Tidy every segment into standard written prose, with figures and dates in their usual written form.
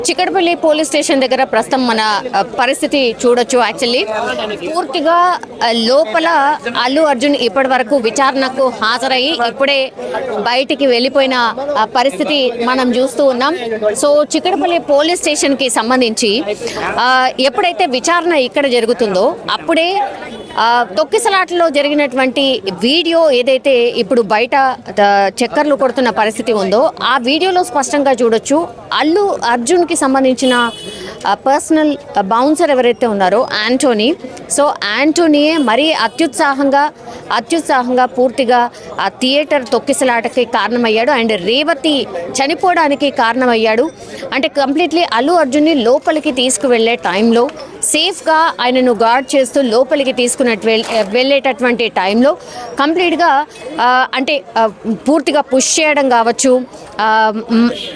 Chikkadpally police station దగ్గర ప్రస్తుతం మన పరిస్థితి చూడొచ్చు. యాక్చువల్లీ పూర్తిగా లోపల అల్లు అర్జున్ ఇప్పటి వరకు విచారణకు హాజరయ్యి ఇప్పుడే బయటికి వెళ్ళిపోయిన పరిస్థితి మనం చూస్తూ ఉన్నాం. సో చిక్కడపల్లి పోలీస్ స్టేషన్ కి సంబంధించి ఎప్పుడైతే విచారణ ఇక్కడ జరుగుతుందో అప్పుడే తొక్కిసలాటలో జరిగినటువంటి వీడియో ఏదైతే ఇప్పుడు బయట చక్కర్లు కొడుతున్న పరిస్థితి ఉందో ఆ వీడియోలో స్పష్టంగా చూడొచ్చు. అల్లు అర్జున్కి సంబంధించిన పర్సనల్ బౌన్సర్ ఎవరైతే ఉన్నారో యాంటోనీ, సో యాంటోనీయే మరీ అత్యుత్సాహంగా పూర్తిగా ఆ థియేటర్ తొక్కిసలాటకి కారణమయ్యాడు అండ్ రేవతి చనిపోవడానికి కారణమయ్యాడు. అంటే కంప్లీట్లీ అల్లు అర్జున్ని లోపలికి తీసుకువెళ్ళే టైంలో సేఫ్గా ఆయనను గార్డ్ చేస్తూ లోపలికి వెళ్ళేటటువంటి టైంలో కంప్లీట్గా అంటే పూర్తిగా పుష్ చేయడం కావచ్చు,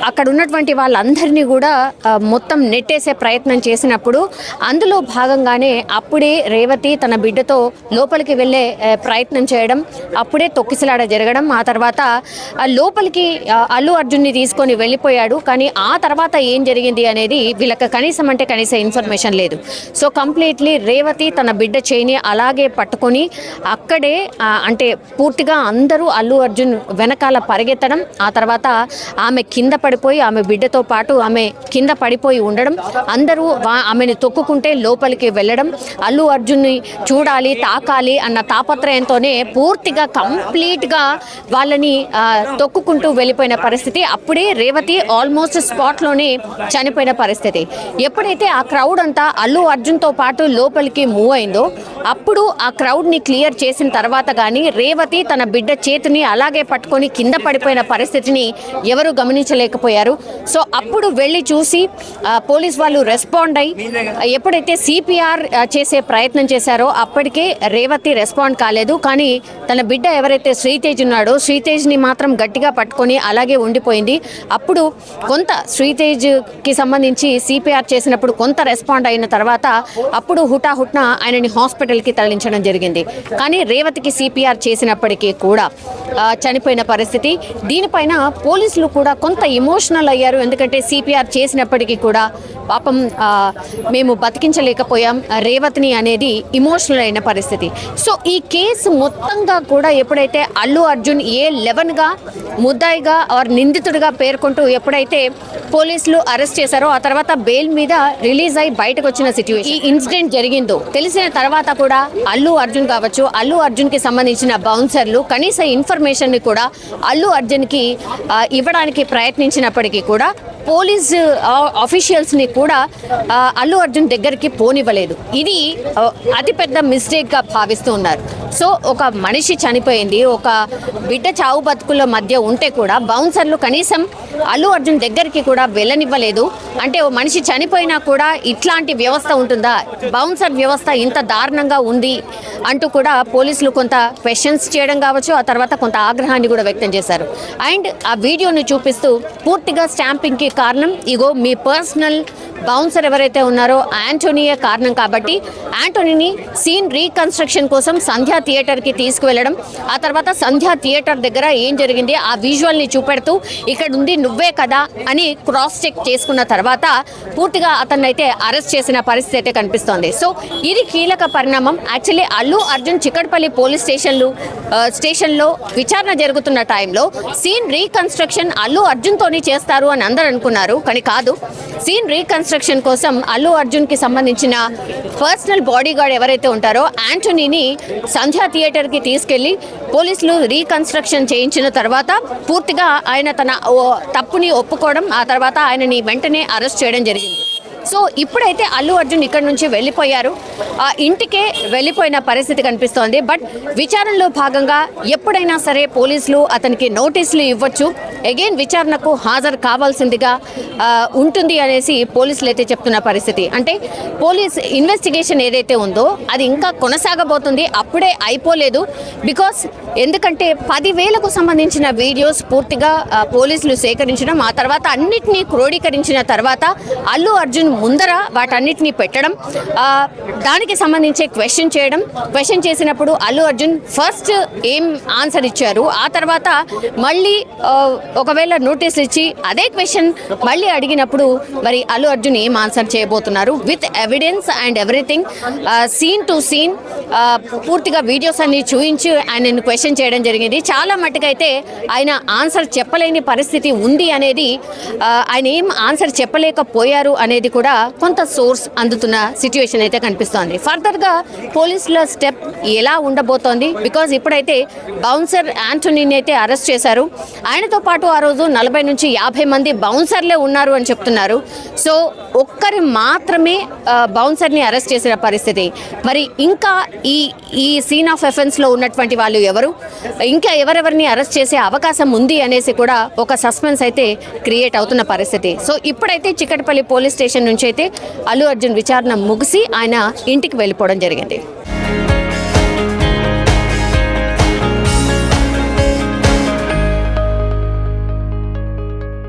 అక్కడ ఉన్నటువంటి వాళ్ళందరినీ కూడా మొత్తం నెట్టేసే ప్రయత్నం చేసినప్పుడు అందులో భాగంగానే అప్పుడే రేవతి తన బిడ్డతో లోపలికి వెళ్ళే ప్రయత్నం చేయడం, అప్పుడే తొక్కిసలాట జరగడం, ఆ తర్వాత లోపలికి అల్లు అర్జున్ని తీసుకొని వెళ్ళిపోయాడు. కానీ ఆ తర్వాత ఏం జరిగింది అనేది వీళ్ళకి కనీస ఇన్ఫర్మేషన్ లేదు. సో కంప్లీట్లీ రేవతి తన బిడ్డ చేయిని అలాగే పట్టుకొని అక్కడే అంటే పూర్తిగా అందరూ అల్లు అర్జున్ వెనకాల పరిగెత్తడం, ఆ తర్వాత ఆమె కింద పడిపోయి ఆమె బిడ్డతో పాటు ఆమె కింద పడిపోయి ఉండడం, అందరూ ఆమెను తొక్కుకుంటే లోపలికి వెళ్ళడం, అల్లు అర్జున్ని చూడాలి తాకాలి అన్న తాపత్రయంతోనే పూర్తిగా కంప్లీట్గా వాళ్ళని తొక్కుకుంటూ వెళ్ళిపోయిన పరిస్థితి. అప్పుడే రేవతి ఆల్మోస్ట్ స్పాట్లోనే చనిపోయిన పరిస్థితి. ఎప్పుడైతే ఆ క్రౌడ్ అంతా అల్లు అర్జున్తో పాటు లోపలికి మూవ్ అయిందో అప్పుడు ఆ క్రౌడ్ని క్లియర్ చేసిన తర్వాత కానీ రేవతి తన బిడ్డ చేతిని అలాగే పట్టుకొని కింద పడిపోయిన పరిస్థితిని ఎవరు గమనించలేకపోయారు. సో అప్పుడు వెళ్ళి చూసి పోలీస్ వాళ్ళు రెస్పాండ్ అయ్యి ఎప్పుడైతే సిపిఆర్ చేసే ప్రయత్నం చేశారో అప్పటికే రేవతి రెస్పాండ్ కాలేదు. కానీ తన బిడ్డ ఎవరైతే శ్రీతేజ్ ఉన్నాడో శ్రీతేజ్ని మాత్రం గట్టిగా పట్టుకొని అలాగే ఉండిపోయింది. అప్పుడు కొంత శ్రీతేజ్కి సంబంధించి సిపిఆర్ చేసినప్పుడు కొంత రెస్పాండ్ అయిన తర్వాత అప్పుడు హుటాహుట్న ఆయనని హాస్పిటల్కి తరలించడం జరిగింది. కానీ రేవతికి సిపిఆర్ చేసినప్పటికీ కూడా చనిపోయిన పరిస్థితి. దీనిపైన పోలీసులు కూడా కొంత ఎమోషనల్ అయ్యారు. ఎందుకంటే సిపిఆర్ చేసినప్పటికీ కూడా పాపం మేము బతికించలేకపోయాం రేవతిని అనేది ఇమోషనల్ అయిన పరిస్థితి. సో ఈ కేసు మొత్తంగా కూడా ఎప్పుడైతే అల్లు అర్జున్ A11గా ముద్దాయిగా ఆర్ నిందితుడిగా పేర్కొంటూ ఎప్పుడైతే పోలీసులు అరెస్ట్ చేశారో ఆ తర్వాత బెయిల్ మీద రిలీజ్ అయి బయటకు వచ్చిన సిచ్యువేషన్, ఈ ఇన్సిడెంట్ జరిగిందో తెలిసిన తర్వాత కూడా అల్లు అర్జున్ కావచ్చు, అల్లు అర్జున్కి సంబంధించిన బౌన్సర్లు కనీస ఇన్ఫర్మేషన్ని కూడా అల్లు అర్జున్కి ఇవ్వడానికి ప్రయత్నించినప్పటికీ కూడా పోలీస్ ఆఫీషియల్స్ని కూడా అల్లు అర్జున్ దగ్గరికి పోనివ్వలేదు. ఇది అతిపెద్ద మిస్టేక్గా భావిస్తూ ఉన్నారు. సో ఒక మనిషి చనిపోయింది, ఒక బిడ్డ చావు బతుకుల మధ్య ఉంటే కూడా బౌన్సర్లు కనీసం అల్లు అర్జున్ దగ్గరికి కూడా వెళ్ళనివ్వలేదు. అంటే ఓ మనిషి చనిపోయినా కూడా ఇట్లాంటి వ్యవస్థ ఉంటుందా, బౌన్సర్ వ్యవస్థ ఇంత దారుణంగా ఉంది అంటూ కూడా పోలీసులు కొంత క్వశ్చన్స్ చేయడం కావచ్చు, ఆ తర్వాత కొంత ఆగ్రహాన్ని కూడా వ్యక్తం చేశారు. అండ్ ఆ వీడియోని చూపిస్తూ పూర్తిగా స్టాంపింగ్కి కారణం ఇగో మీ పర్సనల్ బౌన్సర్ ఎవరైతే ఉన్నారో యాంటోనీయే కారణం కాబట్టి యాంటోనీని సీన్ రీకన్స్ట్రక్షన్ కోసం సంధ్యా థియేటర్కి తీసుకువెళ్ళడం, ఆ తర్వాత సంధ్యా థియేటర్ దగ్గర ఏం జరిగింది ఆ విజువల్ని చూపెడుతూ ఇక్కడ ఉంది నువ్వే కదా అని క్రాస్ చెక్ చేసుకున్న తర్వాత పూర్తిగా అతన్ని అయితే అరెస్ట్ చేసిన పరిస్థితి అయితే కనిపిస్తోంది. సో ఇది కీలక పరిణామం. యాక్చువల్లీ అల్లు అర్జున్ చిక్కడపల్లి పోలీస్ స్టేషన్లో విచారణ జరుగుతున్న టైంలో సీన్ రీకన్స్ట్రక్షన్ అల్లు అర్జున్తోని చేస్తారు అని అందరూ అనుకున్నారు. కానీ కాదు, సీన్ రీకన్స్ట్రక్షన్ కోసం అల్లు అర్జున్కి సంబంధించిన పర్సనల్ బాడీ గార్డ్ ఎవరైతే ఉంటారో యాంటోనీని సంధ్యా థియేటర్కి తీసుకెళ్లి పోలీసులు రీకన్స్ట్రక్షన్ చేయించిన తర్వాత పూర్తిగా ఆయన తన తప్పుని ఒప్పుకోవడం, ఆ తర్వాత ఆయనని వెంటనే అరెస్ట్ చేయడం జరిగింది. సో ఇప్పుడైతే అల్లు అర్జున్ ఇక్కడ నుంచి వెళ్ళిపోయారు, ఆ ఇంటికే వెళ్ళిపోయిన పరిస్థితి కనిపిస్తోంది. బట్ విచారణలో భాగంగా ఎప్పుడైనా సరే పోలీసులు అతనికి నోటీసులు ఇవ్వచ్చు, అగైన్ విచారణకు హాజరు కావాల్సిందిగా ఉంటుంది అనేసి పోలీసులు అయితే చెప్తున్న పరిస్థితి. అంటే పోలీస్ ఇన్వెస్టిగేషన్ ఏదైతే ఉందో అది ఇంకా కొనసాగబోతుంది, అప్పుడే అయిపోలేదు. బికాస్ ఎందుకంటే 10,000కు సంబంధించిన వీడియోస్ పూర్తిగా పోలీసులు సేకరించడం, ఆ తర్వాత అన్నిటినీ క్రోడీకరించిన తర్వాత అల్లు అర్జున్ ముందర వాటన్నిటిని పెట్టడం, దానికి సంబంధించి క్వశ్చన్ చేసినప్పుడు అల్లు అర్జున్ ఫస్ట్ ఏం ఆన్సర్ ఇచ్చారు, ఆ తర్వాత మళ్ళీ ఒకవేళ నోటీసులు ఇచ్చి అదే క్వశ్చన్ మళ్ళీ అడిగినప్పుడు మరి అల్లు అర్జున్ ఏం ఆన్సర్ చేయబోతున్నారు with evidence and everything, scene to scene పూర్తిగా వీడియోస్ అన్ని చూయించి ఆయనను క్వశ్చన్ చేయడం జరిగింది. చాలా మట్టుకైతే ఆయన ఆన్సర్ చెప్పలేని పరిస్థితి ఉంది అనేది, ఆయన ఏం ఆన్సర్ చెప్పలేకపోయారు అనేది కూడా కొంత సోర్స్ అందుతున్న సిచ్యువేషన్ అయితే కనిపిస్తోంది. ఫర్దర్గా పోలీసుల స్టెప్ ఎలా ఉండబోతోంది, బికాజ్ ఇప్పుడైతే బౌన్సర్ యాంటోనీని అయితే అరెస్ట్ చేశారు. ఆయనతో పాటు ఆ రోజు 40 నుంచి 50 మంది బౌన్సర్లే ఉన్నారు అని చెప్తున్నారు. సో ఒక్కరు మాత్రమే బౌన్సర్ని అరెస్ట్ చేసిన పరిస్థితి. మరి ఇంకా ఈ సీన్ ఆఫ్ ఎఫెన్స్లో ఉన్నటువంటి వాళ్ళు ఎవరు, ఇంకా ఎవరెవరిని అరెస్ట్ చేసే అవకాశం ఉంది అనేసి కూడా ఒక సస్పెన్స్ అయితే క్రియేట్ అవుతున్న పరిస్థితి. సో ఇప్పుడైతే చిక్కటపల్లి పోలీస్ స్టేషన్ నుంచి అయితే అల్లు అర్జున్ విచారణ ముగిసి ఆయన ఇంటికి వెళ్ళిపోవడం జరిగింది.